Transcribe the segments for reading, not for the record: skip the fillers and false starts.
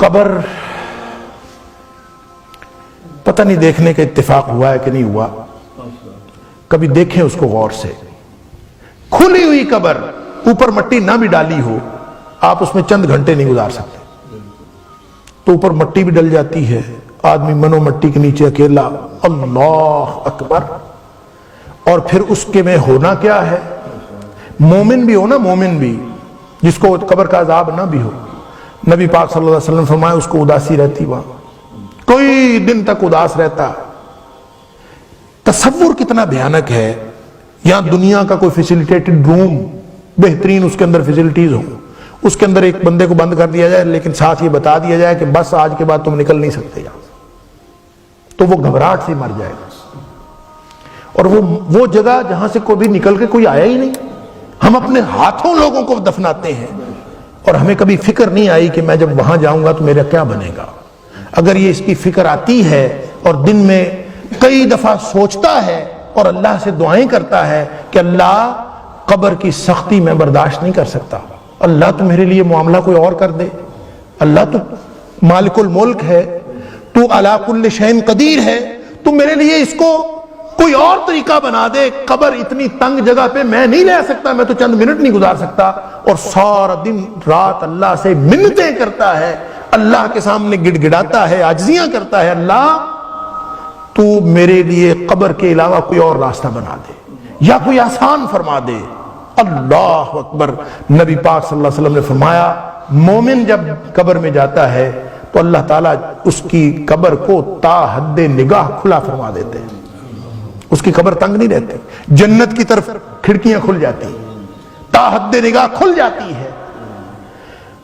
कब्र पता नहीं देखने का इत्तेफाक हुआ है कि नहीं हुआ, कभी देखें उसको गौर से। खुली हुई कब्र, ऊपर मट्टी ना भी डाली हो, आप उसमें चंद घंटे नहीं गुजार सकते। तो ऊपर मट्टी भी डल जाती है, आदमी मनो मट्टी के नीचे अकेला, अल्लाह अकबर। और फिर उसके में होना क्या है, मोमिन भी हो ना, मोमिन भी जिसको कब्र का अजाब ना भी हो, नबी पाक सल्लल्लाहु अलैहि वसल्लम फरमाए उसको उदासी रहती, वहां कोई दिन तक उदास रहता। तसव्वुर कितना भयानक है। यहां दुनिया का कोई फैसिलिटेटेड रूम, बेहतरीन उसके अंदर फैसिलिटीज हो, उसके अंदर एक बंदे को बंद कर दिया जाए, लेकिन साथ ये बता दिया जाए कि बस आज के बाद तुम निकल नहीं सकते यहां, तो वो घबराहट से मर जाएगा। और वो जगह जहां से कोई भी निकल के कोई आया ही नहीं। हम अपने हाथों लोगों को दफनाते हैं और हमें कभी फिक्र नहीं आई कि मैं जब वहां जाऊंगा तो मेरा क्या बनेगा। अगर ये इसकी फिक्र आती है और दिन में कई दफा सोचता है और अल्लाह से दुआएं करता है कि अल्लाह कब्र की सख्ती में बर्दाश्त नहीं कर सकता, अल्लाह तो मेरे लिए मामला कोई और कर दे, अल्लाह तो मालिकुल मुल्क है, तू अला कुल्ल शैइन कदीर है, तू मेरे लिए इसको कोई और तरीका बना दे। कब्र इतनी तंग जगह पे मैं नहीं रह सकता, मैं तो चंद मिनट नहीं गुजार सकता। और सारा दिन रात अल्लाह से मिन्नतें करता है, अल्लाह के सामने गिड़गिड़ाता है, आजिज़ियां करता है, अल्लाह तू मेरे लिए कब्र के अलावा कोई और रास्ता बना दे या कोई आसान फरमा दे। अल्लाह अकबर। नबी पाक सल्लल्लाहु अलैहि वसल्लम ने फरमाया, मोमिन जब कब्र में जाता है तो अल्लाह ताला उसकी कब्र को ता हद्दे निगाह खुला फरमा देते हैं, उसकी कब्र तंग नहीं रहती, जन्नत की तरफ खिड़कियां खुल जाती, ता हद्दे निगाह खुल जाती है।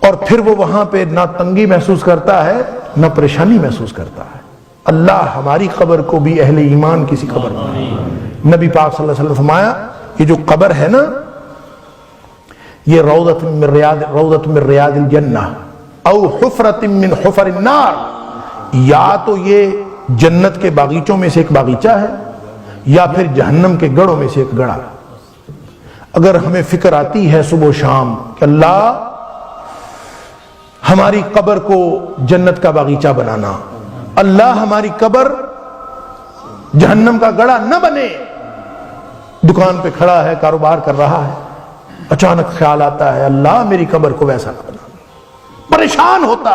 और फिर वो वहां पे ना तंगी महसूस करता है ना परेशानी महसूस करता है। अल्लाह हमारी कब्र को भी अहले ईमान किसी कब्र में। नबी पाक सल्लल्लाहु अलैहि वसल्लम फरमाया, ये जो कब्र है ना, ये रौदत मिन रियादिल जन्नह औ हुफरतिन मिन हुफरिन नार, या तो ये जन्नत के बागीचों में से एक बागीचा है या फिर जहन्नम के गढ़ों में से एक गढ़ा। अगर हमें फिक्र आती है सुबह शाम कि अल्लाह हमारी कब्र को जन्नत का बागीचा बनाना, अल्लाह हमारी कब्र जहन्नम का गड़ा न बने। दुकान पे खड़ा है, कारोबार कर रहा है, अचानक ख्याल आता है अल्लाह मेरी कब्र को वैसा न बना, परेशान होता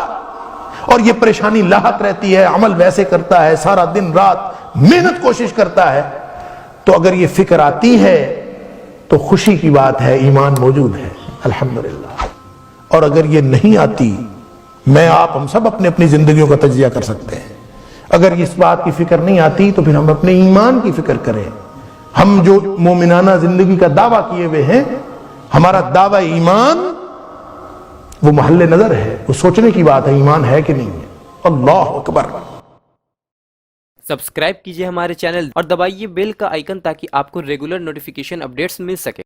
और ये परेशानी लाहक रहती है, अमल वैसे करता है, सारा दिन रात मेहनत कोशिश करता है। तो अगर ये फिक्र आती है तो खुशी की बात है, ईमान मौजूद है, अल्हम्दुलिल्लाह। और अगर ये नहीं आती, मैं आप हम सब अपने अपनी जिंदगियों का तज्जिया कर सकते हैं। अगर इस बात की फिक्र नहीं आती तो फिर हम अपने ईमान की फिक्र करें। हम जो मोमिनाना जिंदगी का दावा किए हुए हैं, हमारा दावा ईमान वो महल्ले नजर है, वो सोचने की बात है ईमान है कि नहीं है। अल्लाह अकबर। सब्सक्राइब कीजिए हमारे चैनल और दबाइए बेल का आइकन ताकि आपको रेगुलर नोटिफिकेशन अपडेट्स मिल सके।